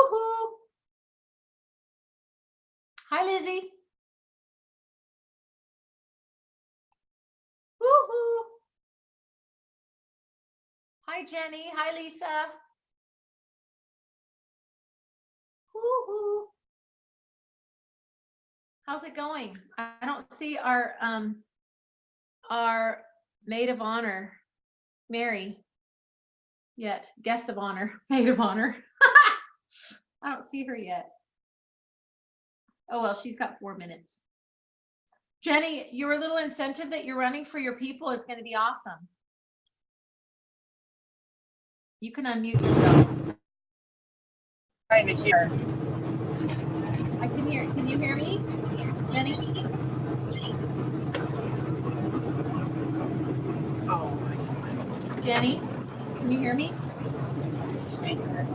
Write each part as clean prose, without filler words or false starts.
Woohoo! Hi, Lizzie. Woohoo! Hi, Jenny. Hi, Lisa. Woohoo! How's it going? I don't see our maid of honor, Mary, yet. Guest of honor, maid of honor. I don't see her yet. Oh, well, she's got 4 minutes. Jenny, your little incentive that you're running for your people is going to be awesome. You can unmute yourself. Trying to hear. I can hear. Can you hear me, Jenny? Oh my God. Jenny, can you hear me? Speaker.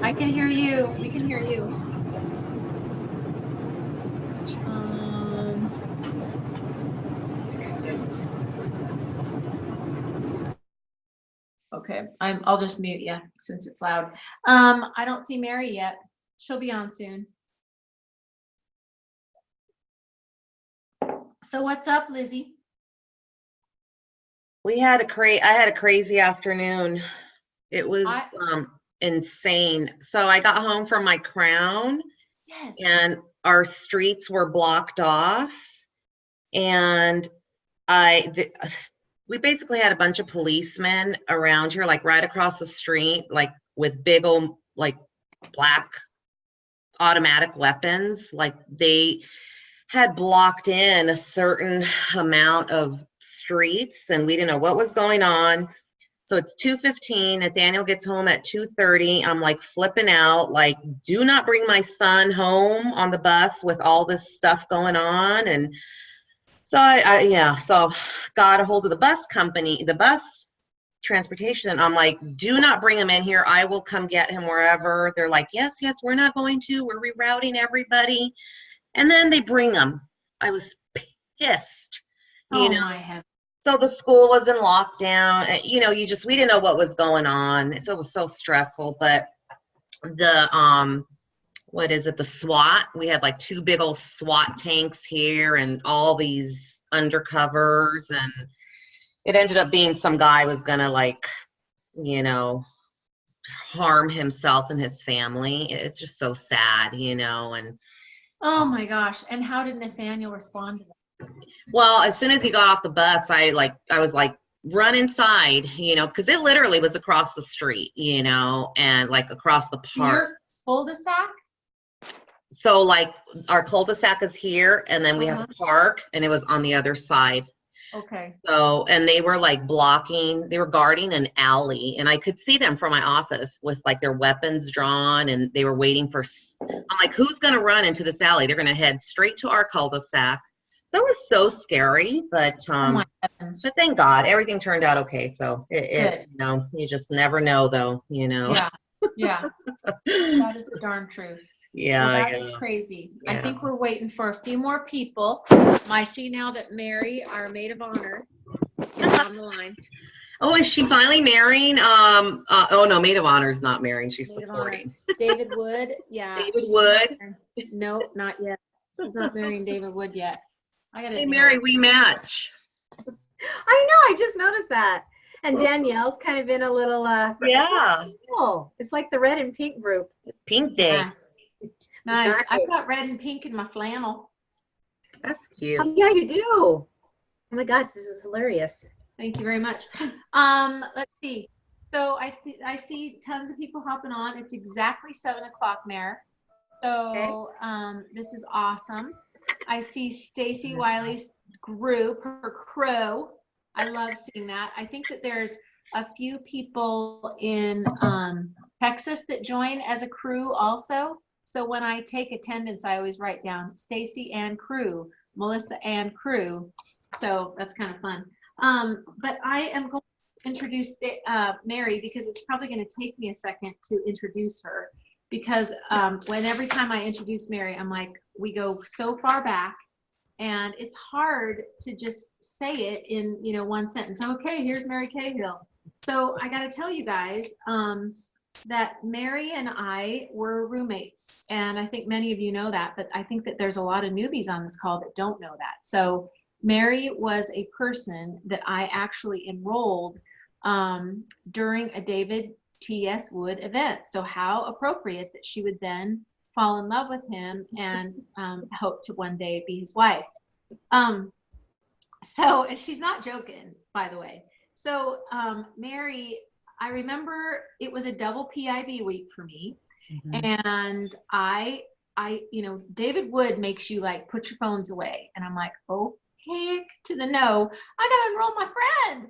I can hear you. We can hear you. Okay, I'll just mute you since it's loud. I don't see Mary yet. She'll be on soon. So what's up, Lizzie? I had a crazy afternoon. It was insane. So I got home from my crown. Yes. And our streets were blocked off, and we basically had a bunch of policemen around here, like right across the street, like with big old like black automatic weapons. Like they had blocked in a certain amount of streets, and we didn't know what was going on. So it's 2:15. Nathaniel gets home at 2:30. I'm like flipping out, like, do not bring my son home on the bus with all this stuff going on. And so so got a hold of the bus company, the bus transportation. And I'm like, do not bring him in here. I will come get him wherever. They're like, yes, we're not going to. We're rerouting everybody. And then they bring him. I was pissed. You know? My heavens. So the school was in lockdown. You know, we didn't know what was going on. So it was so stressful. But the the SWAT, we had like 2 big old SWAT tanks here and all these undercovers, and it ended up being some guy was gonna harm himself and his family. It's just so sad, and oh my gosh. And how did Nathaniel respond to that? Well, as soon as he got off the bus, I was like, run inside, because it literally was across the street, and like across the park. Your cul-de-sac? So like our cul-de-sac is here, and then we have a park, and it was on the other side. Okay. So, and they were like they were guarding an alley, and I could see them from my office with like their weapons drawn, and they were waiting I'm like, who's going to run into this alley? They're going to head straight to our cul-de-sac. So it was so scary, but but thank God everything turned out okay. So you just never know though, Yeah. That is the darn truth. Yeah. Well, that is crazy. Yeah. I think we're waiting for a few more people. I see now that Mary, our maid of honor, is on the line. Oh, is she finally marrying? Oh no, maid of honor is not marrying. She's maid supporting. David Wood. Yeah. David Wood. No, not yet. She's not marrying David Wood yet. Hey, Mary, we match. I know. I just noticed that. And Danielle's kind of in a little. Yeah. It's like the red and pink group. It's Pink Day. Nice. Exactly. I've got red and pink in my flannel. That's cute. Oh, yeah, you do. Oh my gosh, this is hilarious. Thank you very much. Let's see. So I see tons of people hopping on. It's exactly 7 o'clock, Mare. So this is awesome. I see Stacy Wiley's group, her crew. I love seeing that. I think that there's a few people in Texas that join as a crew also. So when I take attendance, I always write down Stacy and crew, Melissa and crew. So that's kind of fun. But I am going to introduce Mary, because it's probably going to take me a second to introduce her. Because every time I introduce Mary, I'm like, we go so far back, And it's hard to just say it in, one sentence. Okay, here's Mary Cahill. So I got to tell you guys that Mary and I were roommates. And I think many of you know that, but I think that there's a lot of newbies on this call that don't know that. So Mary was a person that I actually enrolled during a David T.S. Wood event. So how appropriate that she would then fall in love with him and hope to one day be his wife. And she's not joking, by the way. So Mary, I remember it was a double PIB week for me. And I, David Wood makes you like put your phones away. And I'm like, oh, heck to the no, I got to enroll my friend.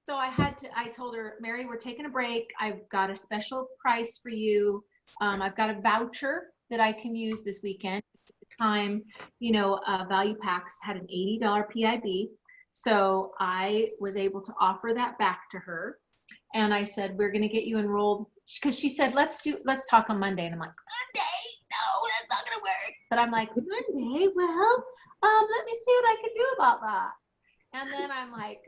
So I told her, Mary, we're taking a break. I've got a special price for you. I've got a voucher that I can use this weekend. At the time, Value Packs had an $80 PIB. So I was able to offer that back to her. And I said, we're going to get you enrolled. Because she said, let's talk on Monday. And I'm like, Monday? No, that's not going to work. But I'm like, Monday? Well, let me see what I can do about that. And then I'm like,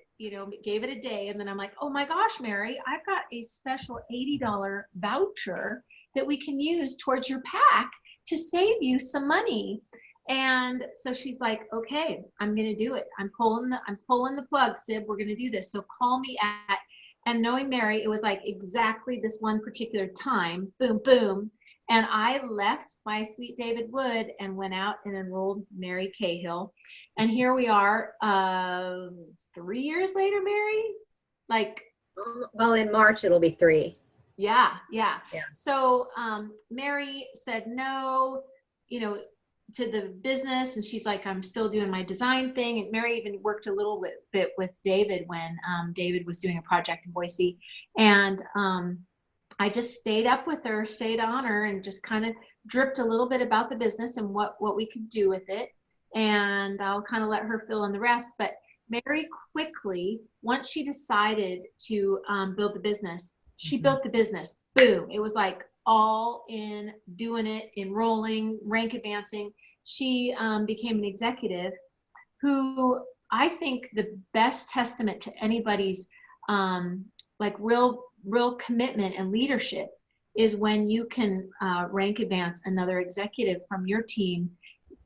gave it a day. And then I'm like, oh my gosh, Mary, I've got a special $80 voucher that we can use towards your pack to save you some money. And so she's like, okay, I'm going to do it. I'm pulling the plug, Sib. We're going to do this. So call me at, and knowing Mary, it was like exactly this one particular time, boom, boom. And I left my sweet David Wood and went out and enrolled Mary Cahill. And here we are 3 years later, Mary. Well, in March, it'll be 3. Yeah. Yeah. So Mary said no, to the business. And she's like, I'm still doing my design thing. And Mary even worked a little bit with David when David was doing a project in Boise. And I just stayed up with her, stayed on her, and just kind of dripped a little bit about the business and what we could do with it. And I'll kind of let her fill in the rest. But Mary quickly, once she decided to build the business, she built the business. Boom. It was like all in, doing it, enrolling, rank advancing. She became an executive who I think the best testament to anybody's real commitment and leadership is when you can rank advance another executive from your team.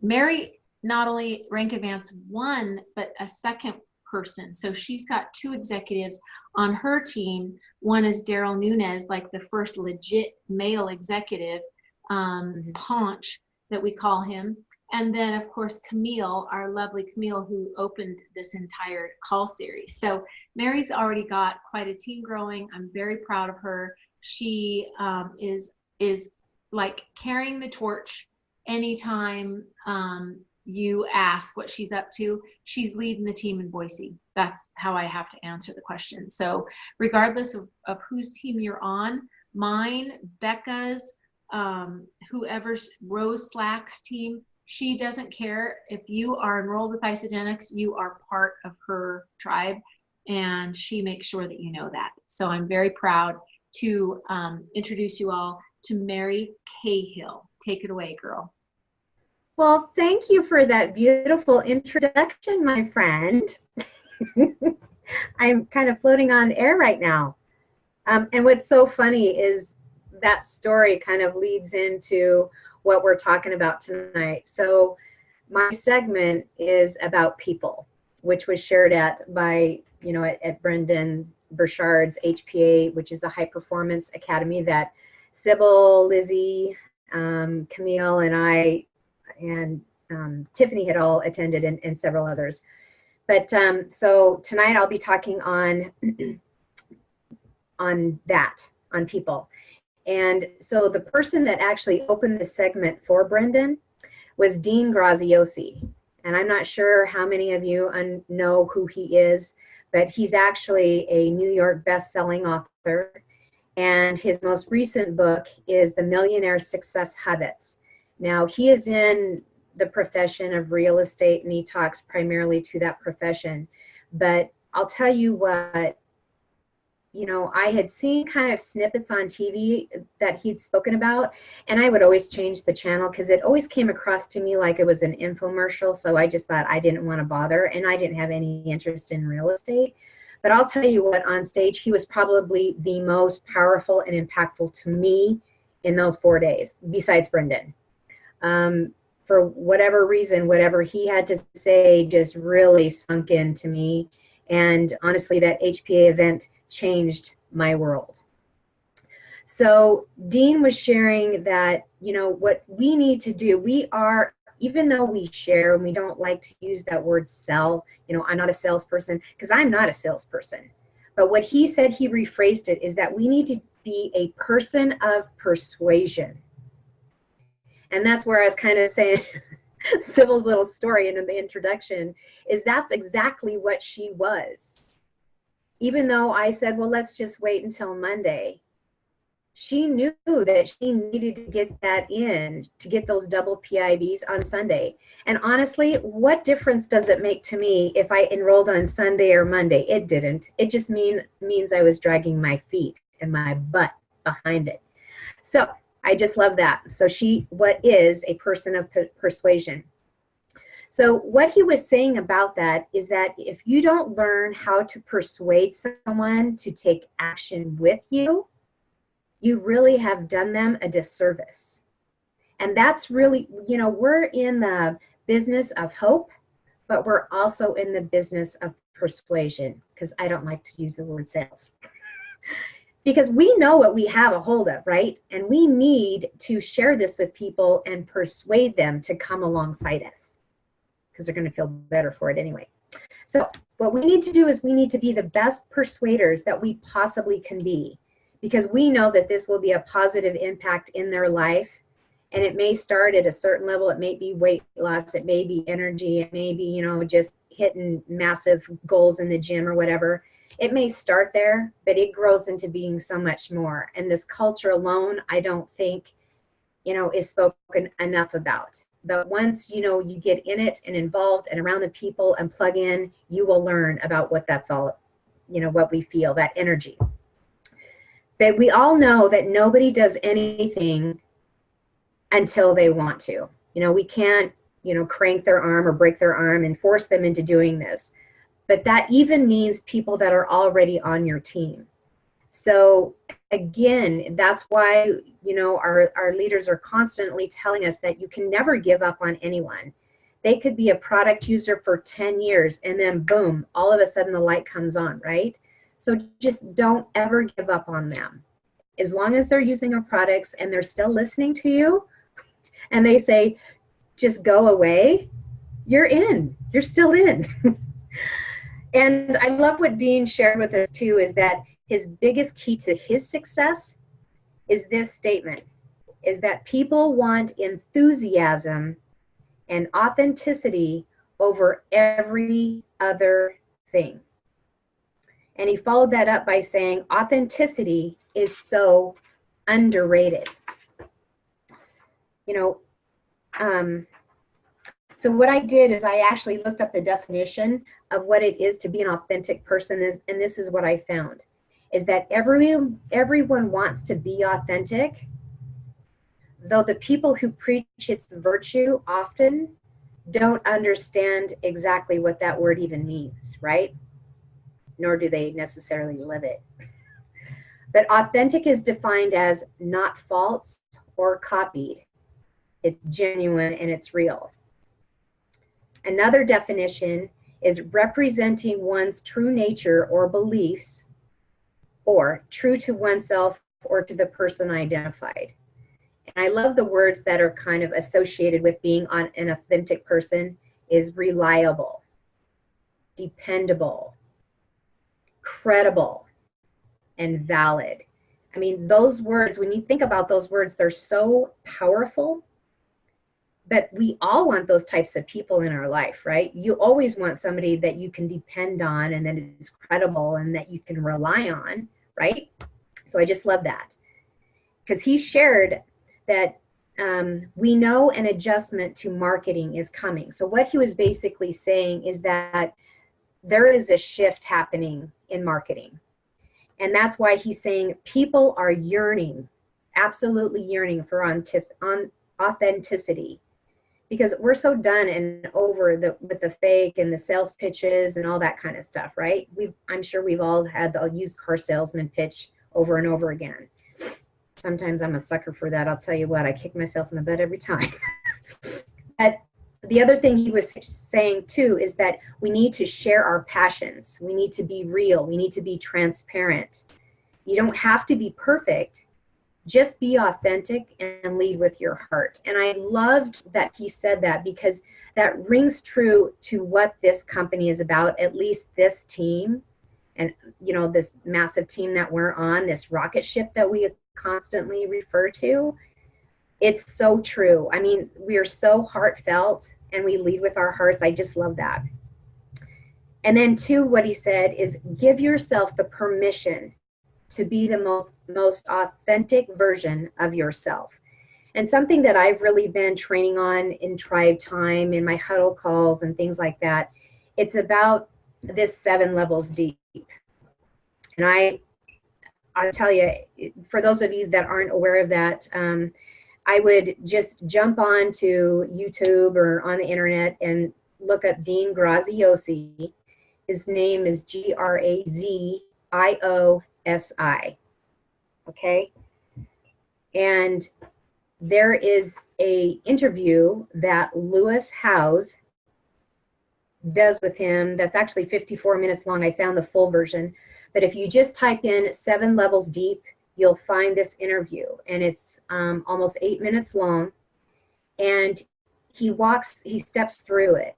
Mary not only rank advanced one, but a second person. So she's got 2 executives on her team. One is Daryl Nunez, like the first legit male executive, Paunch, that we call him. And then, of course, Camille, our lovely Camille, who opened this entire call series. So Mary's already got quite a team growing. I'm very proud of her. She is like carrying the torch anytime you ask what she's up to. She's leading the team in Boise. That's how I have to answer the question. So regardless of whose team you're on, mine, Becca's, whoever's Rose Slack's team, she doesn't care. If you are enrolled with Isogenics, you are part of her tribe, and she makes sure that you know that. So I'm very proud to introduce you all to Mary Cahill. Take it away, girl. Well, thank you for that beautiful introduction, my friend. I'm kind of floating on air right now. And what's so funny is that story kind of leads into what we're talking about tonight. So my segment is about people, which was shared at Brendan Burchard's HPA, which is a high performance academy that Sybil, Lizzie, Camille, and I, and Tiffany had all attended, and several others. But so tonight I'll be talking on people. And so the person that actually opened the segment for Brendan was Dean Graziosi. And I'm not sure how many of you know who he is, but he's actually a New York best-selling author. And his most recent book is The Millionaire Success Habits. Now, he is in the profession of real estate, and he talks primarily to that profession. But I'll tell you what, you know, I had seen kind of snippets on TV that he'd spoken about, and I would always change the channel because it always came across to me like it was an infomercial. So I just thought I didn't want to bother, and I didn't have any interest in real estate. But I'll tell you what, on stage, he was probably the most powerful and impactful to me in those 4 days, besides Brendan. For whatever reason, whatever he had to say just really sunk into me. And honestly, that HPA event changed my world. So Dean was sharing that, you know, what we need to do, we are, even though we share and we don't like to use that word sell, you know, I'm not a salesperson, because I'm not a salesperson. But what he said, he rephrased it, is that we need to be a person of persuasion. And that's where I was kind of saying, Sybil's little story in the introduction, is that's exactly what she was. Even though I said, well, let's just wait until Monday, she knew that she needed to get that in, to get those double PIBs on Sunday. And honestly, what difference does it make to me if I enrolled on Sunday or Monday? It didn't. It just means I was dragging my feet and my butt behind it. So I just love that. So what is a person of persuasion? So what he was saying about that is that if you don't learn how to persuade someone to take action with you, you really have done them a disservice. And that's really, you know, we're in the business of hope, but we're also in the business of persuasion, because I don't like to use the word sales. Because we know what we have a hold of, right? And we need to share this with people and persuade them to come alongside us, because they're going to feel better for it anyway. So what we need to do is we need to be the best persuaders that we possibly can be, because we know that this will be a positive impact in their life. And it may start at a certain level. It may be weight loss. It may be energy. It may be, you know, just hitting massive goals in the gym or whatever. It may start there, but it grows into being so much more. And this culture alone, I don't think, you know, is spoken enough about. But once, you know, you get in it and involved and around the people and plug in, you will learn about what that's all, you know, what we feel, that energy. But we all know that nobody does anything until they want to. You know, we can't, you know, crank their arm or break their arm and force them into doing this. But that even means people that are already on your team. So again, that's why, you know, our leaders are constantly telling us that you can never give up on anyone. They could be a product user for 10 years and then boom, all of a sudden the light comes on, right? So just don't ever give up on them. As long as they're using our products and they're still listening to you and they say, just go away, you're in, you're still in. And I love what Dean shared with us too, is that his biggest key to his success is this statement, is that people want enthusiasm and authenticity over every other thing. And he followed that up by saying, authenticity is so underrated. You know, so what I did is I actually looked up the definition of what it is to be an authentic person, and this is what I found, is that everyone wants to be authentic, though the people who preach its virtue often don't understand exactly what that word even means, right? Nor do they necessarily live it. But authentic is defined as not false or copied. It's genuine and it's real. Another definition is representing one's true nature or beliefs, or true to oneself or to the person identified. And I love the words that are kind of associated with being an authentic person is reliable, dependable, credible, and valid. I mean, those words, when you think about those words, they're so powerful. But we all want those types of people in our life, right? You always want somebody that you can depend on and that is credible and that you can rely on, right? So I just love that. Because he shared that we know an adjustment to marketing is coming. So what he was basically saying is that there is a shift happening in marketing. And that's why he's saying people are yearning, absolutely yearning for authenticity, because we're so done and over with the fake and the sales pitches and all that kind of stuff, right? I'm sure we've all had the used car salesman pitch over and over again. Sometimes I'm a sucker for that. I'll tell you what, I kick myself in the butt every time. But the other thing he was saying too is that we need to share our passions. We need to be real. We need to be transparent. You don't have to be perfect. Just be authentic and lead with your heart. And I loved that he said that, because that rings true to what this company is about, at least this team. And, you know, this massive team that we're on, this rocket ship that we constantly refer to. It's so true. I mean, we are so heartfelt and we lead with our hearts. I just love that. And then two, what he said is give yourself the permission to be the most authentic version of yourself. And something that I've really been training on in tribe time, in my huddle calls and things like that, it's about this 7 levels deep. And I'll tell you, for those of you that aren't aware of that, I would just jump on to YouTube or on the internet and look up Dean Graziosi. His name is Graziosi. Okay. And there is a interview that Lewis Howes does with him that's actually 54 minutes long. I found the full version. But if you just type in 7 levels deep, you'll find this interview. And it's almost 8 minutes long. And he steps through it.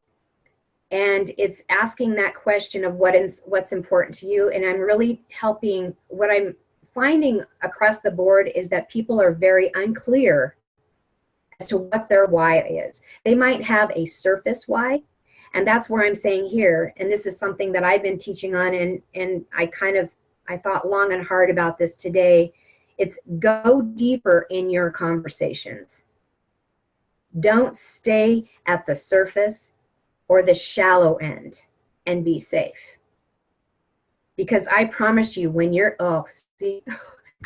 And it's asking that question of what's important to you. And I'm really helping. What I'm finding across the board is that people are very unclear as to what their why is. They might have a surface why, and that's where I'm saying here, and this is something that I've been teaching on, and I thought long and hard about this today. It's go deeper in your conversations. Don't stay at the surface or the shallow end, and be safe. Because I promise you, when you're, oh, see,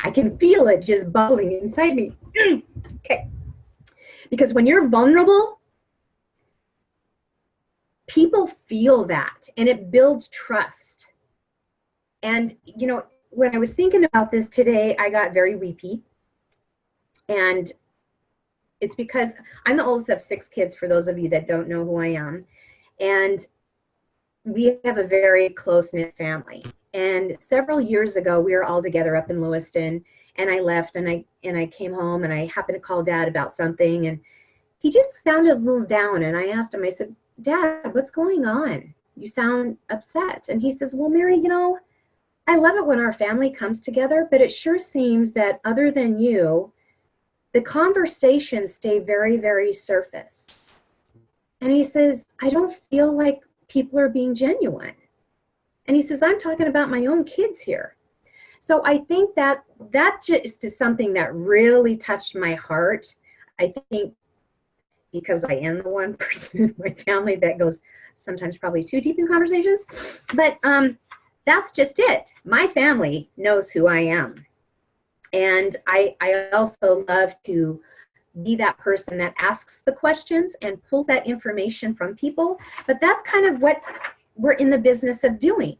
I can feel it just bubbling inside me. Okay. Because when you're vulnerable, people feel that, and it builds trust. And, you know, when I was thinking about this today, I got very weepy. And it's because I'm the oldest of 6 kids, for those of you that don't know who I am. And we have a very close-knit family. And several years ago, we were all together up in Lewiston, and I left, and I came home, and I happened to call Dad about something, and he just sounded a little down. And I asked him, I said, Dad, what's going on? You sound upset. And he says, well, Mary, you know, I love it when our family comes together, but it sure seems that other than you, the conversations stay very, very surface. And he says, I don't feel like people are being genuine. And he says, I'm talking about my own kids here. So I think that just is something that really touched my heart. I think because I am the one person in my family that goes sometimes probably too deep in conversations. But that's just it. My family knows who I am. And I also love to be that person that asks the questions and pulls that information from people. But that's kind of what we're in the business of doing.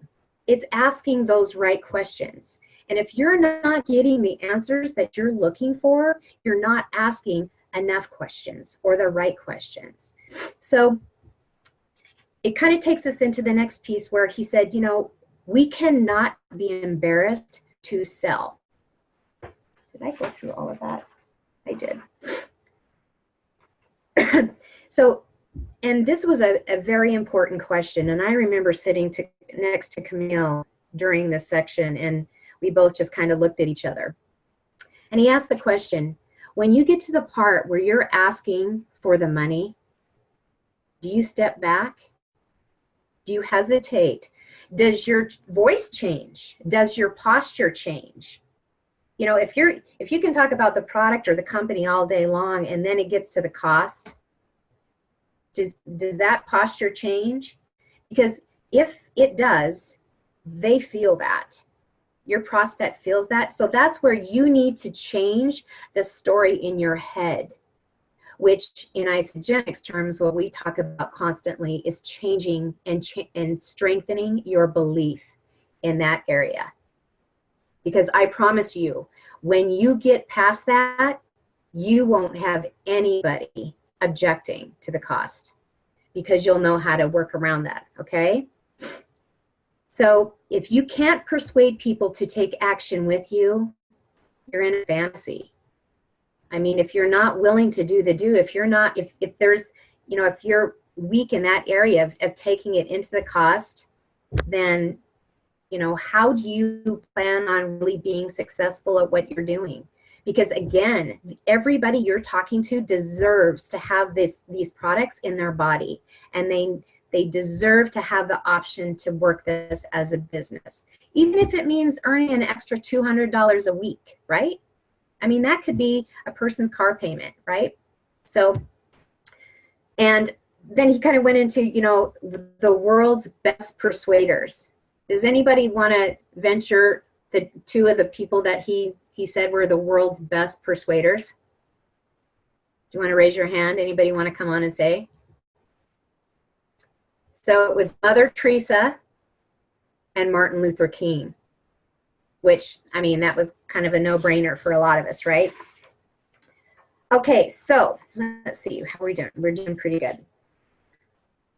It's asking those right questions. And if you're not getting the answers that you're looking for, you're not asking enough questions or the right questions. So it kind of takes us into the next piece where he said, you know, we cannot be embarrassed to sell. Did I go through all of that? I did. So, and this was a very important question. And I remember sitting next to Cahill during this section, and we both just kind of looked at each other. And he asked the question, when you get to the part where you're asking for the money, do you step back? Do you hesitate? Does your voice change? Does your posture change? You know, if you can talk about the product or the company all day long, and then it gets to the cost, does that posture change? Because if it does, they feel that. Your prospect feels that. So that's where you need to change the story in your head, which in isogenics terms, what we talk about constantly is changing and strengthening your belief in that area. Because I promise you, when you get past that, you won't have anybody objecting to the cost because you'll know how to work around that, okay? So if you can't persuade people to take action with you, you're in a fantasy. I mean, if you're not willing to do the do, if you're not, if there's, you know, if you're weak in that area of taking it into the cost, then, you know, how do you plan on really being successful at what you're doing? Because again, everybody you're talking to deserves to have these products in their body, and they deserve to have the option to work this as a business, even if it means earning an extra $200 a week, right? I mean, that could be a person's car payment, right? So, and then he kind of went into, you know, the world's best persuaders. Does anybody want to venture the two of the people that he said were the world's best persuaders? Do you want to raise your hand? Anybody want to come on and say? So it was Mother Teresa and Martin Luther King, which, I mean, that was kind of a no-brainer for a lot of us, right? Okay, so let's see, how are we doing? We're doing pretty good.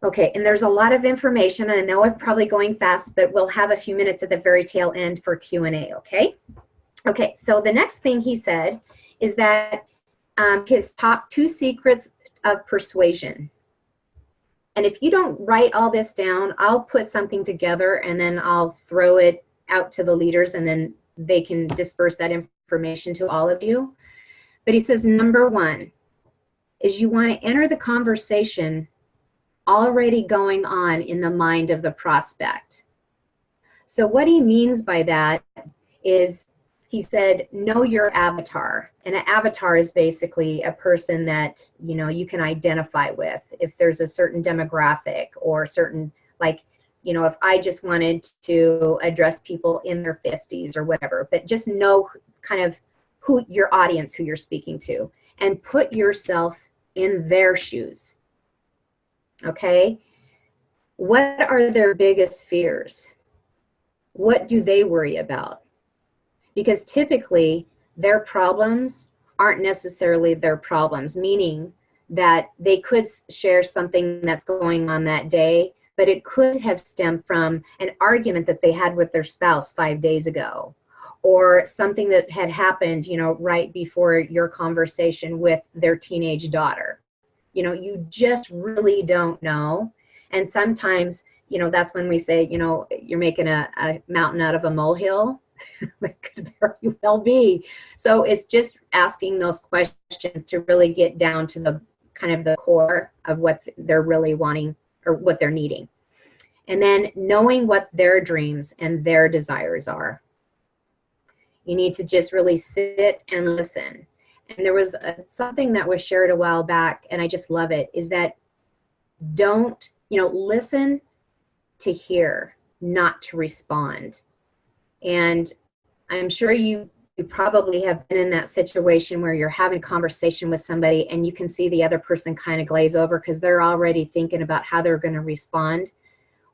Okay, and there's a lot of information, and I know I'm probably going fast, but we'll have a few minutes at the very tail end for Q&A, okay? Okay, so the next thing he said is that his top 2 secrets of persuasion. And if you don't write all this down, I'll put something together and then I'll throw it out to the leaders and then they can disperse that information to all of you. But he says, number 1 is you want to enter the conversation already going on in the mind of the prospect. So what he means by that is, he said, know your avatar. And an avatar is basically a person that, you know, you can identify with. If there's a certain demographic or certain, like, you know, if I just wanted to address people in their 50s or whatever, but just know kind of who your audience, who you're speaking to, and put yourself in their shoes. Okay? What are their biggest fears? What do they worry about? Because typically their problems aren't necessarily their problems, meaning that they could share something that's going on that day, but it could have stemmed from an argument that they had with their spouse 5 days ago, or something that had happened, you know, right before your conversation with their teenage daughter. You know, you just really don't know. And sometimes, you know, that's when we say, you know, you're making a mountain out of a molehill. That could very well be. So it's just asking those questions to really get down to the kind of the core of what they're really wanting or what they're needing. And then knowing what their dreams and their desires are. You need to just really sit and listen. And there was something that was shared a while back, and I just love it, is that don't, you know, listen to hear, not to respond. And I'm sure you probably have been in that situation where you're having a conversation with somebody and you can see the other person kind of glaze over because they're already thinking about how they're going to respond,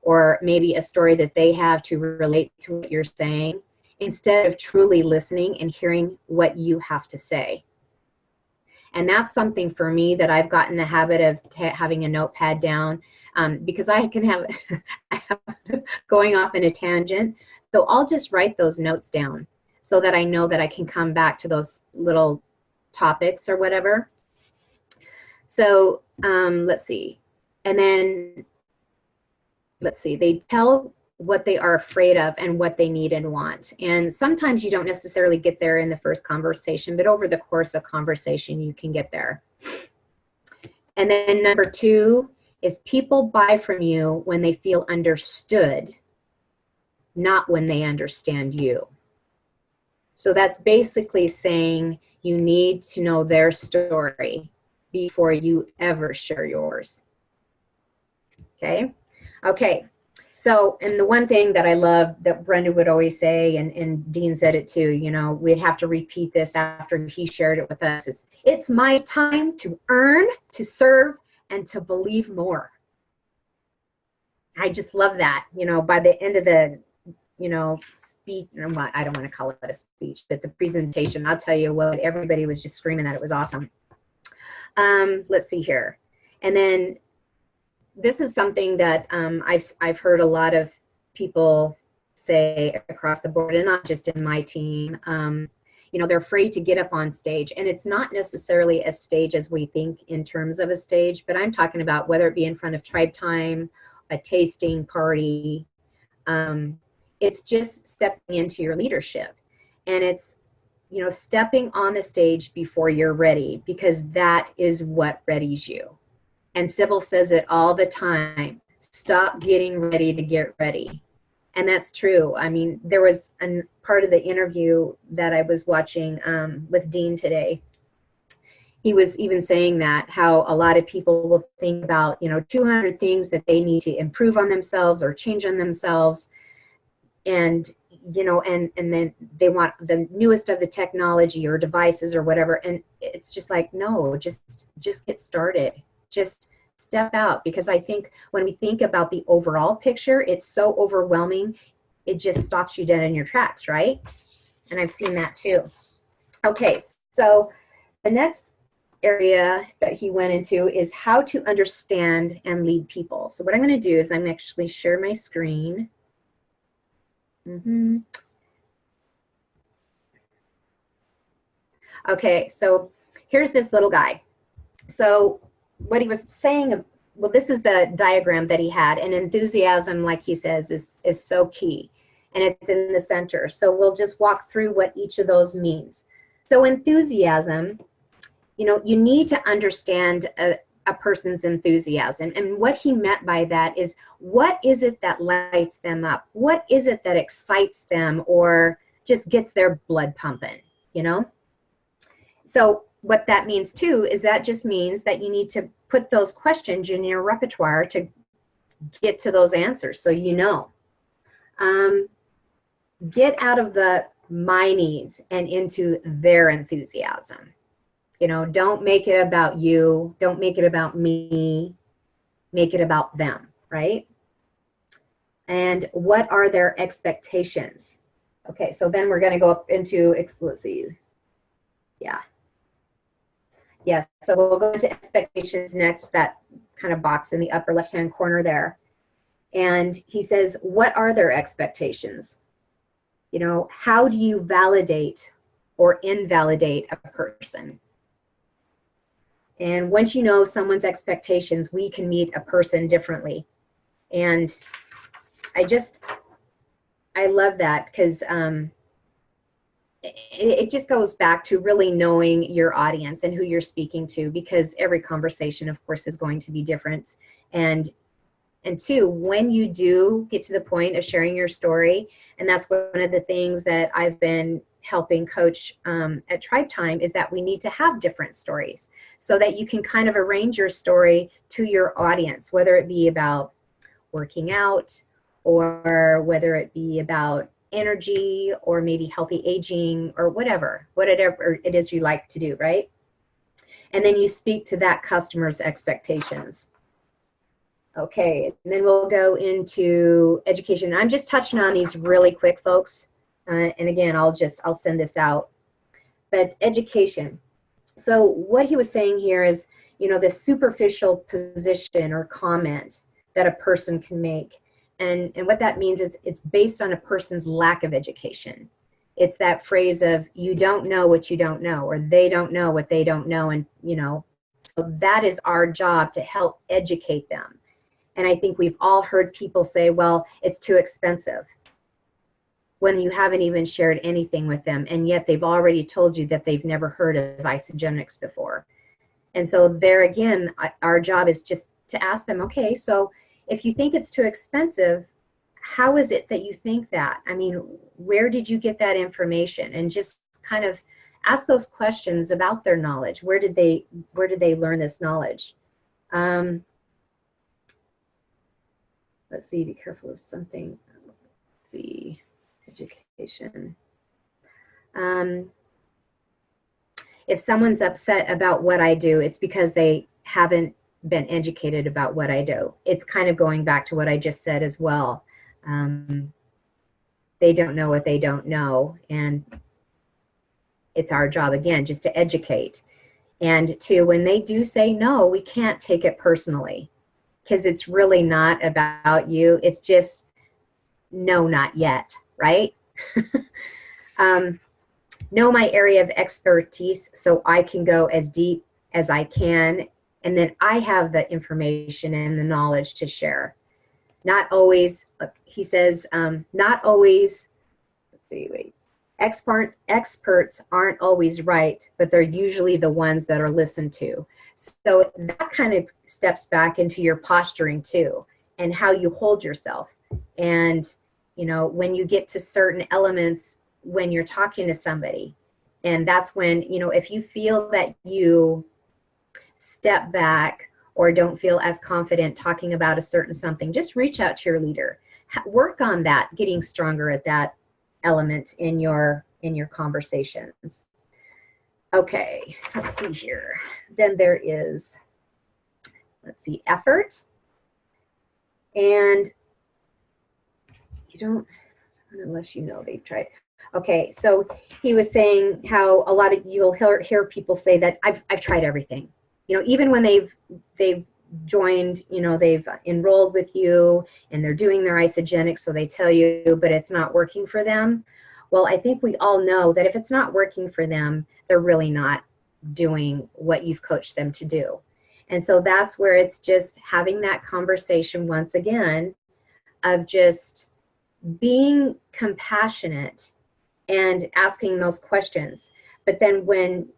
or maybe a story that they have to relate to what you're saying, instead of truly listening and hearing what you have to say. And that's something for me that I've gotten the habit of having a notepad down, because I can have going off in a tangent. So I'll just write those notes down so that I know that I can come back to those little topics or whatever. So let's see. And then, let's see, they tell what they are afraid of and what they need and want. And sometimes you don't necessarily get there in the first conversation, but over the course of conversation, you can get there. And then number 2 is people buy from you when they feel understood, not when they understand you. So that's basically saying you need to know their story before you ever share yours. Okay? Okay. So, and the one thing that I love that Brenda would always say, and Dean said it too, you know, we'd have to repeat this after he shared it with us, is it's my time to earn, to serve, and to believe more. I just love that, you know, by the end of the, you know, speech, I don't want to call it a speech, but the presentation, I'll tell you what, everybody was just screaming that it was awesome. Let's see here. And then this is something that I've heard a lot of people say across the board, and not just in my team. You know, they're afraid to get up on stage, and it's not necessarily a stage as we think in terms of a stage, but I'm talking about whether it be in front of Tribe Time, a tasting party. It's just stepping into your leadership, and it's, you know, stepping on the stage before you're ready, because that is what readies you. And Sybil says it all the time, stop getting ready to get ready. And that's true. I mean, there was a part of the interview that I was watching with Dean today. He was even saying that, how a lot of people will think about, you know, 200 things that they need to improve on themselves or change on themselves. And, you know, and then they want the newest of the technology or devices or whatever. And it's just like, no, just get started. Just step out, because I think when we think about the overall picture, it's so overwhelming, it just stops you dead in your tracks, right? And I've seen that too. Okay, so the next area that he went into is how to understand and lead people. So what I'm going to do is I'm actually share my screen. Okay, so here's this little guy. So what he was saying, well, this is the diagram that he had, and enthusiasm, like he says, is so key, and it's in the center. So we'll just walk through what each of those means. So enthusiasm, you know, you need to understand a person's enthusiasm, and what he meant by that is, what is it that lights them up? What is it that excites them or just gets their blood pumping, you know? So what that means too is that just means that you need to put those questions in your repertoire to get to those answers, so you know. Get out of the my needs and into their enthusiasm. You know, don't make it about you. Don't make it about me. Make it about them, right? And what are their expectations? Okay, so then we're going to go up into, let's see. Yeah. Yes, so we'll go into expectations next, that kind of box in the upper left-hand corner there. And he says, what are their expectations? You know, how do you validate or invalidate a person? And once you know someone's expectations, we can meet a person differently. And I love that, because it just goes back to really knowing your audience and who you're speaking to, because every conversation, of course, is going to be different. And two, when you do get to the point of sharing your story, and that's one of the things that I've been helping coach at Tribe Time, is that we need to have different stories so that you can kind of arrange your story to your audience, whether it be about working out, or whether it be about energy, or maybe healthy aging, or whatever it is you like to do, right? And then you speak to that customer's expectations. Okay, and then we'll go into education. I'm just touching on these really quick, folks. And again, I'll send this out. But education. So what he was saying here is, you know, the superficial position or comment that a person can make. And what that means is it's based on a person's lack of education. It's that phrase of, you don't know what you don't know, or they don't know what they don't know. And, you know, so that is our job, to help educate them. And I think we've all heard people say, well, it's too expensive, when you haven't even shared anything with them. And yet they've already told you that they've never heard of Isogenics before. And so there again, our job is just to ask them, okay, so if you think it's too expensive, how is it that you think that? I mean, where did you get that information? And just kind of ask those questions about their knowledge. Where did they learn this knowledge? Let's let's see, be careful of something. Let's see, education. If someone's upset about what I do, it's because they haven't been educated about what I do. It's kind of going back to what I just said as well. They don't know what they don't know, and it's our job, again, just to educate. And when they do say no, we can't take it personally, because it's really not about you. It's just, no, not yet, right? Know my area of expertise so I can go as deep as I can, and then I have the information and the knowledge to share. Not always, he says, not always, let's see, wait. Experts aren't always right, but they're usually the ones that are listened to. So that kind of steps back into your posturing too, and how you hold yourself. And, you know, when you get to certain elements when you're talking to somebody, and that's when, you know, if you feel that you step back or don't feel as confident talking about a certain something, just reach out to your leader. Work on that, getting stronger at that element in your conversations. Okay, let's see here. Then there is, let's see, effort. And you don't, unless you know they've tried. Okay, so he was saying how a lot of, you'll hear people say that I've tried everything. You know, even when they've joined, you know, they've enrolled with you and they're doing their isogenics, so they tell you, but it's not working for them. Well, I think we all know that if it's not working for them, they're really not doing what you've coached them to do. And so that's where it's just having that conversation once again of just being compassionate and asking those questions. But then when,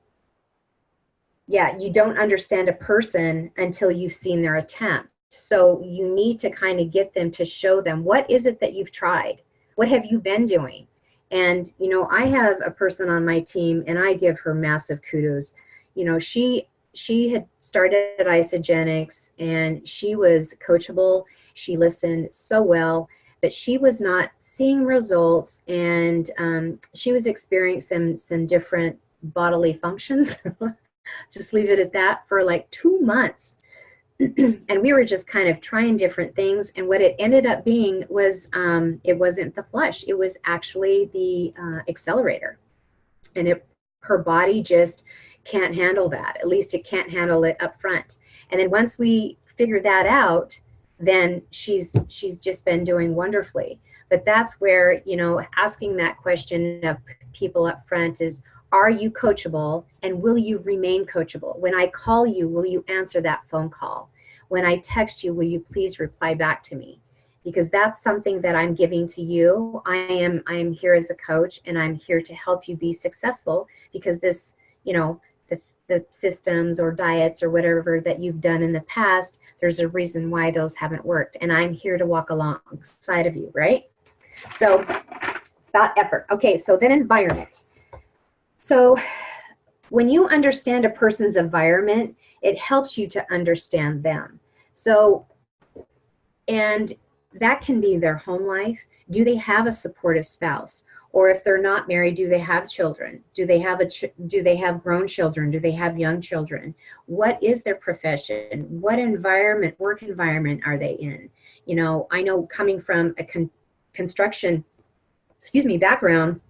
yeah, you don't understand a person until you've seen their attempt. So you need to kind of get them to show them, what is it that you've tried? What have you been doing? And, you know, I have a person on my team and I give her massive kudos. You know, she had started at Isogenics and she was coachable. She listened so well, but she was not seeing results, and she was experiencing some different bodily functions. Just leave it at that for like 2 months. And we were just kind of trying different things. And what it ended up being was, it wasn't the flush, it was actually the accelerator. And her body just can't handle that. At least it can't handle it up front. And then once we figured that out, then she's just been doing wonderfully. But that's where, you know, asking that question of people up front is, are you coachable, and will you remain coachable? When I call you, will you answer that phone call? When I text you, will you please reply back to me? Because that's something that I'm giving to you. I am here as a coach, and I'm here to help you be successful, because this, you know, the systems or diets or whatever that you've done in the past, there's a reason why those haven't worked. And I'm here to walk alongside of you, right? So about effort. Okay, so then environment. So when you understand a person's environment, it helps you to understand them. So, and that can be their home life. Do they have a supportive spouse? Or if they're not married, do they have children? Do they have grown children? Do they have young children? What is their profession? What environment, work environment are they in? You know, I know coming from a construction, background,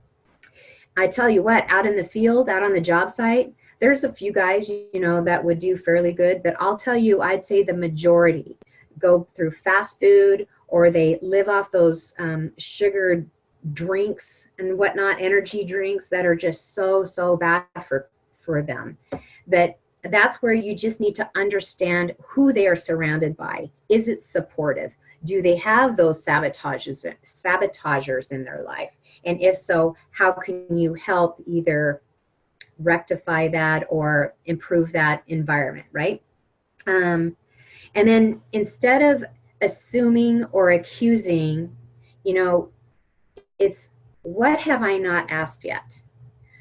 I tell you what, out in the field, out on the job site, there's a few guys, you know, that would do fairly good, but I'll tell you, I'd say the majority go through fast food, or they live off those sugared drinks and whatnot, energy drinks that are just so bad for them. But that's where you just need to understand who they are surrounded by. Is it supportive? Do they have those sabotagers in their life? And if so, how can you help either rectify that or improve that environment, right? And then instead of assuming or accusing, you know, it's, what have I not asked yet?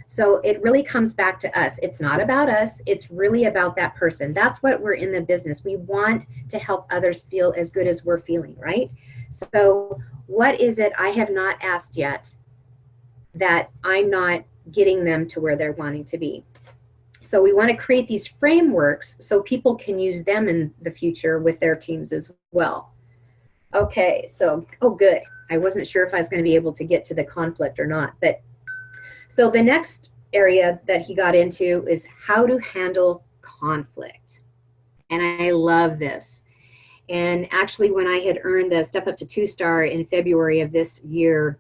So it really comes back to us. It's not about us. It's really about that person. That's what we're in the business. We want to help others feel as good as we're feeling, right? So what is it I have not asked yet that I'm not getting them to where they're wanting to be? So we want to create these frameworks so people can use them in the future with their teams as well. Okay, so, oh good. I wasn't sure if I was going to be able to get to the conflict or not. But so the next area that he got into is how to handle conflict. And I love this. And actually, when I had earned the Step Up to 2-star in February of this year,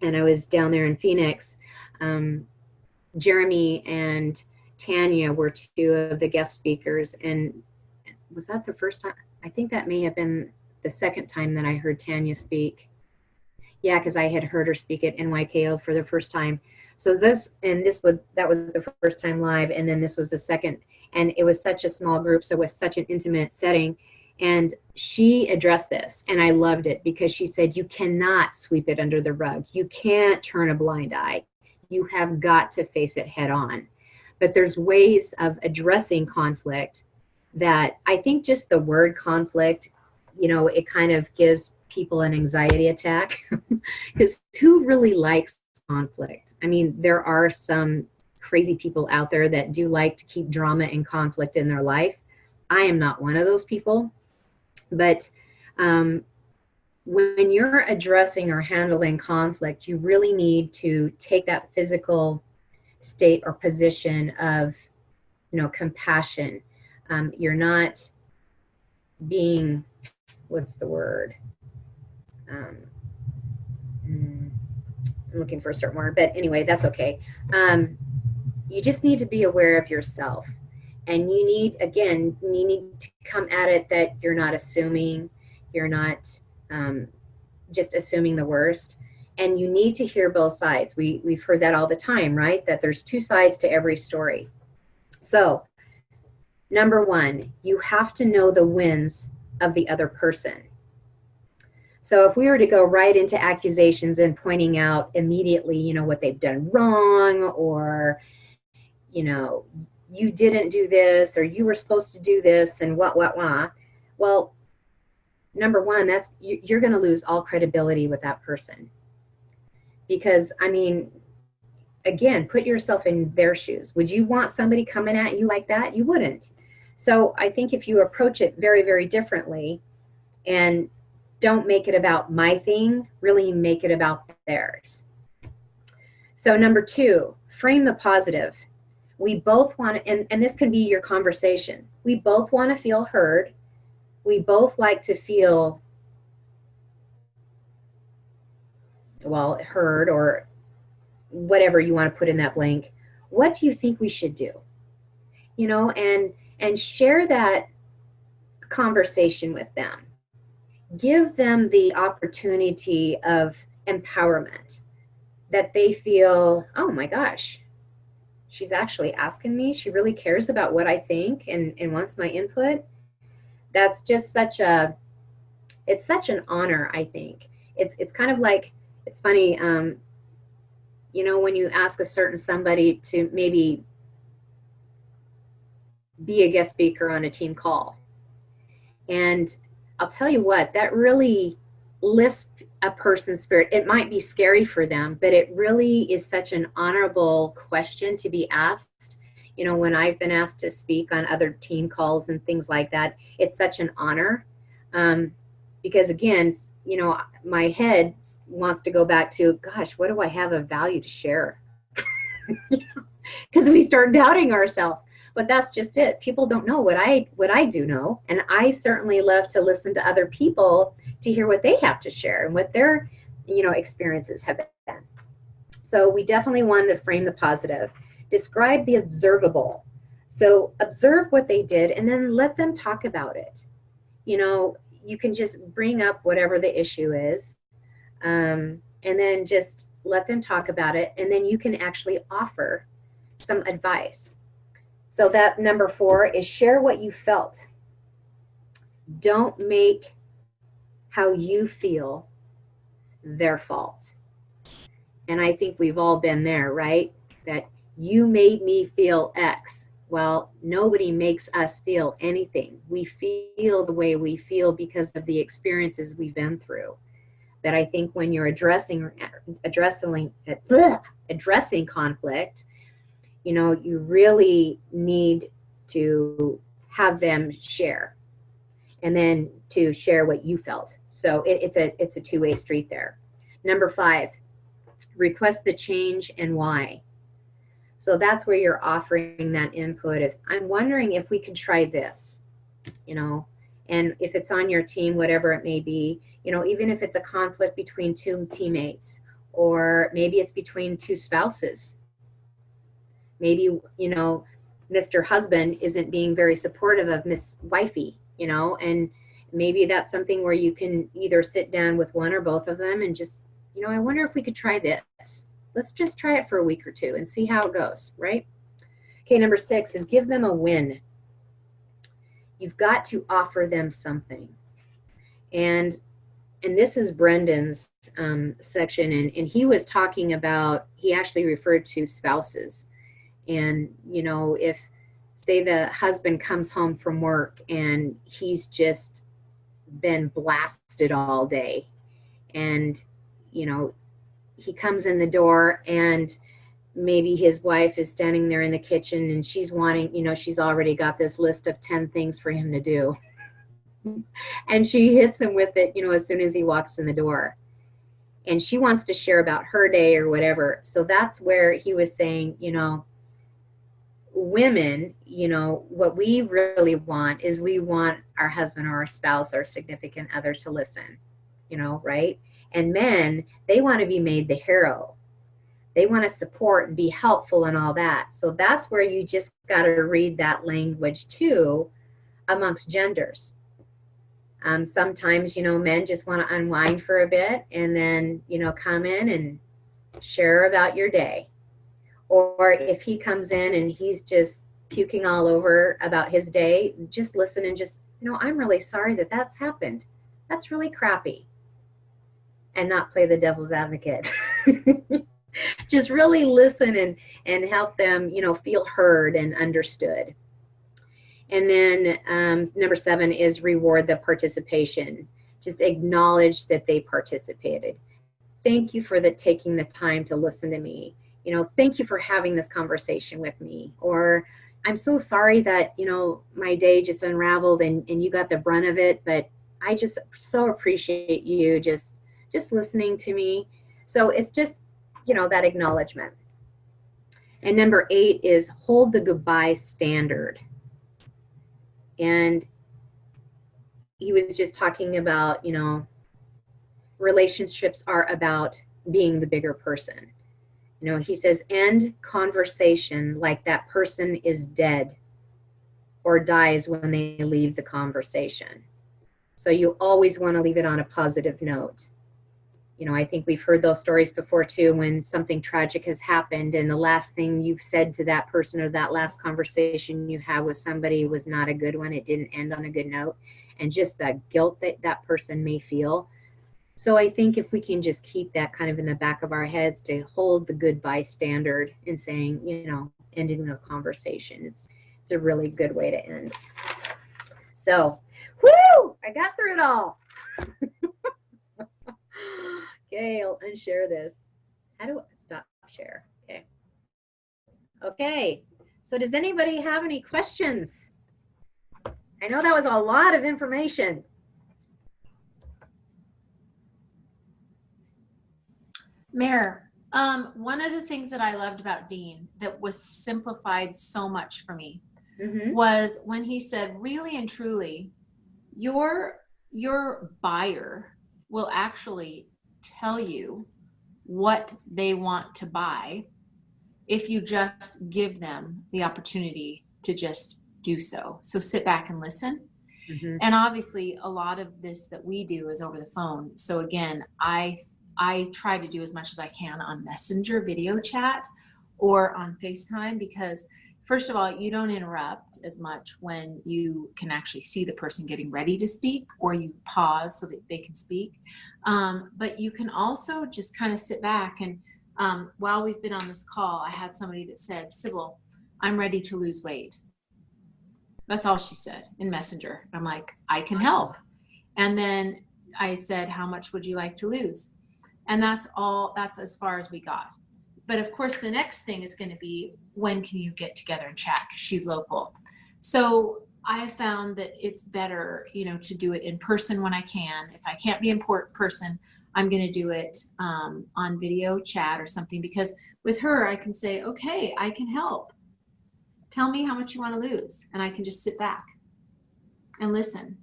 and I was down there in Phoenix, Jeremy and Tanya were two of the guest speakers. And was that the first time? I think that may have been the second time that I heard Tanya speak. Yeah, because I had heard her speak at NYKO for the first time. So that was the first time live, and then this was the second. And it was such a small group, so it was such an intimate setting. And she addressed this, and I loved it because she said, you cannot sweep it under the rug. You can't turn a blind eye. You have got to face it head on. But there's ways of addressing conflict that I think just the word conflict, it kind of gives people an anxiety attack because who really likes conflict? I mean, there are some crazy people out there that do like to keep drama and conflict in their life. I am not one of those people. But when you're addressing or handling conflict, you really need to take that physical state or position of, compassion. You're not being, what's the word? I'm looking for a certain word, but anyway, that's okay. You just need to be aware of yourself. And you need to come at it that you're not assuming, you're not just assuming the worst. And you need to hear both sides. We've heard that all the time, right? That there's two sides to every story. So, number one, you have to know the wins of the other person. So if we were to go right into accusations and pointing out immediately, what they've done wrong, or, you didn't do this, or you were supposed to do this, and what. Well, number one, you're going to lose all credibility with that person. Because, again, put yourself in their shoes. Would you want somebody coming at you like that? You wouldn't. So I think if you approach it very, very differently and don't make it about my thing, really make it about theirs. So number two, frame the positive. We both want to, and this can be your conversation. We both want to feel heard. We both like to feel, heard, or whatever you want to put in that blank. What do you think we should do? And share that conversation with them. Give them the opportunity of empowerment, that they feel, oh my gosh, she's actually asking me. She really cares about what I think and wants my input. That's just it's such an honor, I think. It's kind of like, it's funny, when you ask a certain somebody to maybe be a guest speaker on a team call. And I'll tell you what, that really lifts a person's spirit. It might be scary for them, but it really is such an honorable question to be asked. When I've been asked to speak on other team calls and things like that, it's such an honor. Because again, my head wants to go back to, gosh, what do I have of value to share? Because we start doubting ourselves. But that's just it. People don't know what I do know. And I certainly love to listen to other people to hear what they have to share and what their, experiences have been. So we definitely wanted to frame the positive. Describe the observable. So observe what they did and then let them talk about it. You can just bring up whatever the issue is, and then just let them talk about it. And then you can actually offer some advice. So that number 4 is share what you felt. Don't make how you feel their fault. And I think we've all been there, right? That you made me feel X. Well, nobody makes us feel anything. We feel the way we feel because of the experiences we've been through. But I think when you're addressing conflict, you know, you really need to have them share, and then to share what you felt. So it's a two-way street there. Number 5, request the change and why. So that's where you're offering that input. If I'm wondering if we could try this, you know, and if it's on your team, whatever it may be, you know, even if it's a conflict between 2 teammates, or maybe it's between 2 spouses. Maybe, you know, Mr. Husband isn't being very supportive of Miss Wifey, you know, and maybe that's something where you can either sit down with one or both of them and just, you know, I wonder if we could try this. Let's just try it for a week or 2 and see how it goes, right? Okay, number 6 is give them a win. You've got to offer them something. And this is Brendan's section, and he was talking about, he actually referred to spouses. And, you know, if, say, the husband comes home from work and he's just been blasted all day, and, you know, he comes in the door and maybe his wife is standing there in the kitchen and she's wanting, you know, she's already got this list of 10 things for him to do. And she hits him with it, you know, as soon as he walks in the door. And she wants to share about her day or whatever. So that's where he was saying, you know, women, you know, what we really want is we want our husband or our spouse or significant other to listen, you know, right? And men, they want to be made the hero. They want to support and be helpful and all that. So that's where you just got to read that language too amongst genders. Sometimes, you know, men just want to unwind for a bit and then, you know, come in and share about your day. Or if he comes in and he's just puking all over about his day, just listen and just, you know, I'm really sorry that that's happened. That's really crappy. And not play the devil's advocate. Just really listen and help them, you know, feel heard and understood. And then number 7 is reward the participation. Just acknowledge that they participated. Thank you for taking the time to listen to me. You know, thank you for having this conversation with me. Or I'm so sorry that, you know, my day just unraveled and you got the brunt of it, but I just so appreciate you just listening to me. So it's just, you know, that acknowledgement. And number 8 is hold the goodbye standard. And he was just talking about, you know, relationships are about being the bigger person. You know, he says, end conversation like that person is dead or dies when they leave the conversation. So you always want to leave it on a positive note. You know, I think we've heard those stories before too, when something tragic has happened and the last thing you've said to that person or that last conversation you had with somebody was not a good one. It didn't end on a good note, and just the guilt that that person may feel. So I think if we can just keep that kind of in the back of our heads to hold the goodbye standard and saying, you know, ending the conversation, it's a really good way to end. So, whoo, I got through it all. Okay, I'll unshare this. How do I stop share? Okay. Okay, so does anybody have any questions? I know that was a lot of information. Mayor, one of the things that I loved about Dean that was simplified so much for me was when he said, really and truly, your buyer will actually tell you what they want to buy if you just give them the opportunity to just do so. So sit back and listen. And obviously a lot of this that we do is over the phone. So again, I try to do as much as I can on Messenger video chat or on FaceTime, because first of all, you don't interrupt as much when you can actually see the person getting ready to speak, or you pause so that they can speak. But you can also just kind of sit back and while we've been on this call, I had somebody that said, Sybil, I'm ready to lose weight. That's all she said in Messenger. I'm like, I can help. And then I said, how much would you like to lose? And that's as far as we got. But of course, the next thing is going to be, when can you get together and chat? 'Cause she's local. So I found that it's better, to do it in person when I can. If I can't be in person, I'm going to do it on video chat or something, because with her, I can say, okay, I can help. Tell me how much you want to lose. And I can just sit back and listen.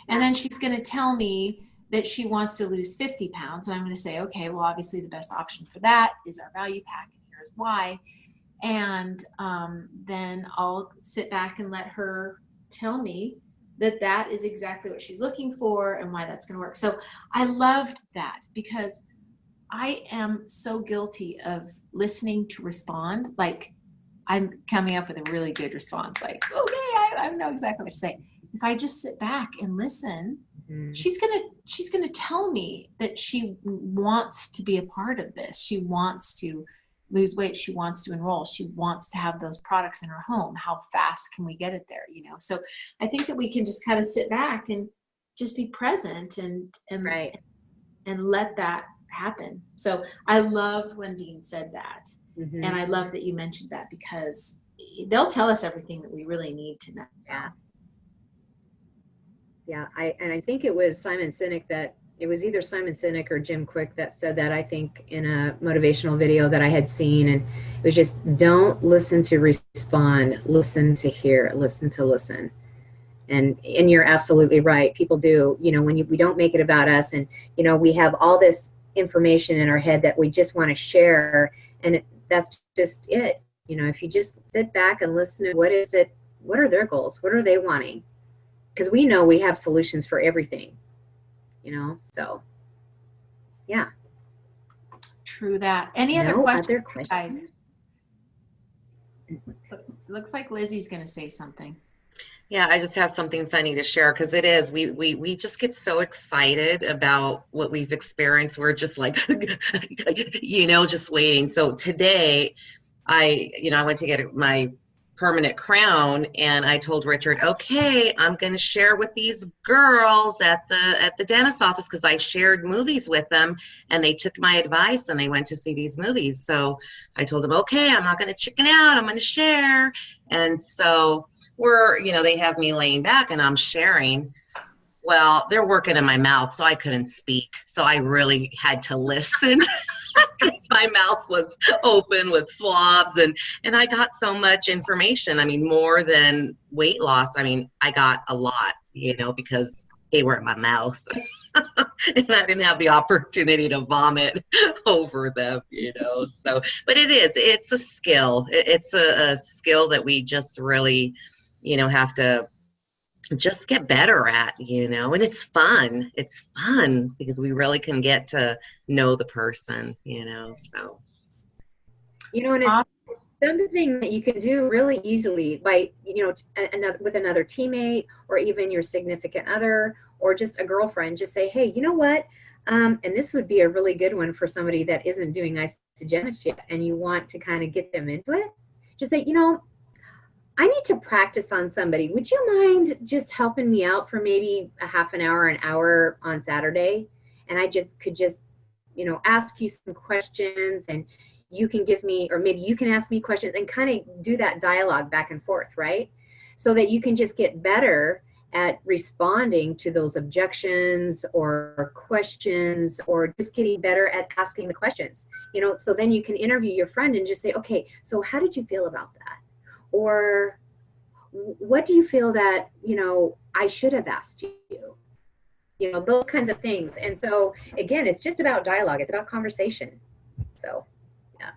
And then she's going to tell me that she wants to lose 50 pounds. And I'm going to say, okay, well, obviously the best option for that is our value pack, and here's why. And then I'll sit back and let her tell me that that is exactly what she's looking for and why that's going to work. So I loved that, because I am so guilty of listening to respond. Like, I'm coming up with a really good response, like, okay, I know exactly what to say. If I just sit back and listen, she's gonna tell me that she wants to be a part of this. She wants to lose weight. She wants to enroll. She wants to have those products in her home. How fast can we get it there? So I think that we can just kind of sit back and just be present and Right. and let that happen. So I loved when Dean said that. Mhm. And I love that you mentioned that, because they'll tell us everything that we really need to know. Yeah. Yeah, I think it was Simon Sinek it was either Simon Sinek or Jim Quick that said that, I think, in a motivational video that I had seen. And it was just, don't listen to respond, listen to hear, listen to listen. And you're absolutely right. People do, when we don't make it about us, and, we have all this information in our head that we just want to share. And that's just it. If you just sit back and listen to what are their goals? What are they wanting? Because we know we have solutions for everything, so yeah. True that. Any other No questions, other questions? guys? Looks like Lizzie's going to say something. Yeah, I just have something funny to share, because it is, we just get so excited about what we've experienced. We're just like, just waiting. So today I went to get my permanent crown, and I told Richard, okay, I'm going to share with these girls at the dentist office, because I shared movies with them and they took my advice and they went to see these movies. So I told them, okay, I'm not going to chicken out, I'm going to share. And so they have me laying back and I'm sharing. Well, they're working in my mouth, so I couldn't speak. So I really had to listen. My mouth was open with swabs, and I got so much information. I mean, more than weight loss. I mean, I got a lot, because they were in my mouth. And I didn't have the opportunity to vomit over them, So, but it's a skill. It's a skill that we just really, have to just get better at, and it's fun because we really can get to know the person, so. And it's something that you can do really easily by, with another teammate, or even your significant other, or just a girlfriend. Just say, hey, you know what? And this would be a really good one for somebody that isn't doing isogenics yet, and you want to kind of get them into it. Just say, I need to practice on somebody. Would you mind just helping me out for maybe a half an hour on Saturday? And I could ask you some questions, and you can give me, or maybe you can ask me questions, and kind of do that dialogue back and forth, right? So that you can just get better at responding to those objections or questions, or just getting better at asking the questions, so then you can interview your friend and just say, okay, so how did you feel about that? Or what do you feel that, I should have asked you? Those kinds of things. And so, again, it's just about dialogue. It's about conversation. So, yeah.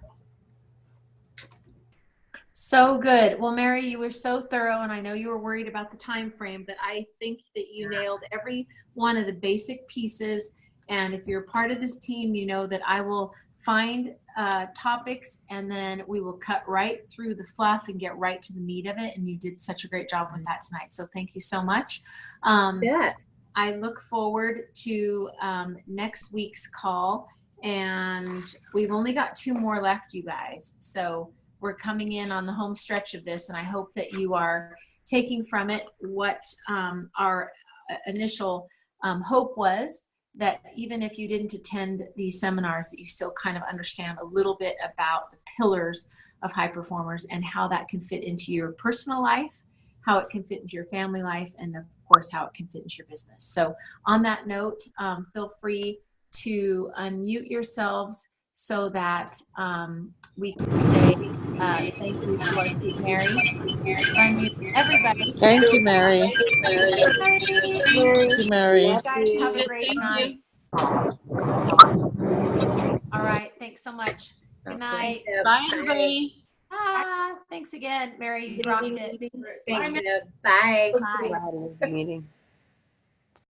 So good. Well, Mary, you were so thorough, and I know you were worried about the time frame, but I think that you nailed every one of the basic pieces. And if you're part of this team, you know that I will find topics, and then we will cut right through the fluff and get right to the meat of it. And you did such a great job with that tonight. So thank you so much. Yeah. I look forward to next week's call, and we've only got 2 more left, you guys. So we're coming in on the home stretch of this, and I hope that you are taking from it what our initial hope was, that even if you didn't attend these seminars, that you still kind of understand a little bit about the pillars of high performers and how that can fit into your personal life, how it can fit into your family life, and of course, how it can fit into your business. So on that note, feel free to unmute yourselves so that we can say thank you to our speaker, Mary. Unmute everybody. Thank you, Mary. Thank Thank you, Mary. you guys. Have a great night. All right. Thanks so much. Good night. Bye, everybody. Thanks again, Mary. You dropped it. Thanks, Deb. Bye. Bye. Meeting.